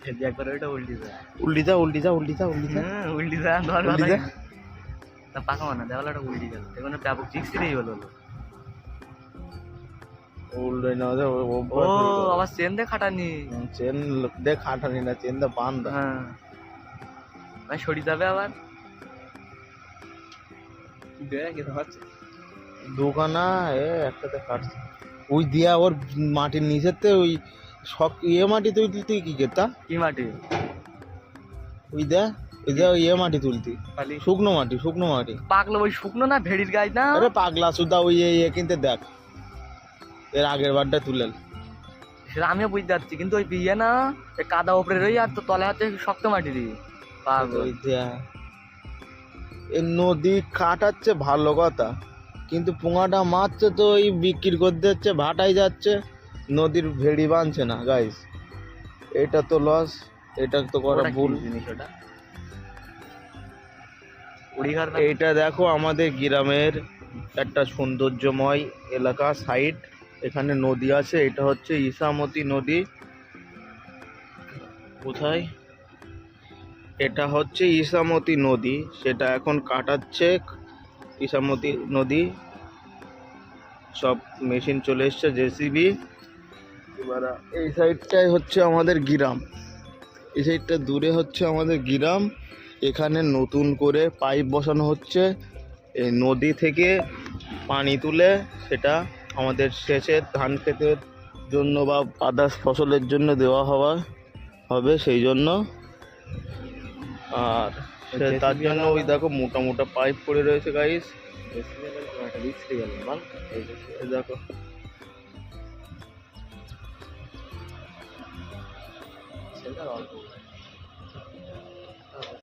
একবার ওইটা উল্টি যা উল্টি যা উল্টি যা উল্টি যা উল্টি যা উল্টি যা ধর উল্টি যা তা পাকা মানা দেওয়ালাটা উল্টি গেল এখন ব্যাপক চিক্সিরেই হলো উল্টে না ও আবার চেন দে খাটানি চেন দে খাটানি না চেন দে বান্ধা। হ্যাঁ ভাই সরি যাবে আবার দোকানা একটাতে কাটছে ওই দিয়া ওর মাটির নিচেতে ওই শক মাটি তুলতি তুই কি কেতা কি মাটি ওই দে ওই মাটি তুলতি শুকনো মাটি পাকলো ওই শুকনো না ভেড়ির গাছ না আরে পাগলা সুদা ওই কিনতে দেখ এর আগের বারটা তুলেল সেটা আমিও বুঝতে পারছি কিন্তু ওই বিয়ে না কাদা ওপরে রই আর তো তলে হাতে শক্ত মাটি দিয়ে ওই এই নদী কাটাচ্ছে ভালো কথা কিন্তু পুঙাটা মারছে তো ওই বিক্রি করতে যাচ্ছে ভাটাই যাচ্ছে নদীর ভেড়ি বাঁধছে না গাইস এটা তো লস এটা তো করা ভুল জিনিস ওটা এইটা দেখো আমাদের গ্রামের একটা সৌন্দর্যময় এলাকা সাইড এখানে নদী আছে এটা হচ্ছে ইসামতি নদী কোথায় এটা হচ্ছে ইসামতি নদী সেটা এখন কাটাচ্ছে ইসামতি নদী সব মেশিন চলে এসছে জেসিবি এবার এই সাইডটাই হচ্ছে আমাদের গ্রাম এই সাইডটা দূরে হচ্ছে আমাদের গ্রাম এখানে নতুন করে পাইপ বসানো হচ্ছে এই নদী থেকে পানি তুলে সেটা আমাদের সেচের ধান ক্ষেতের জন্য বা আদার্স ফসলের জন্য দেওয়া হবে সেই জন্য আর তার জন্য ওই দেখো মোটা মোটা পাইপ পড়ে রয়েছে গাইস দেখো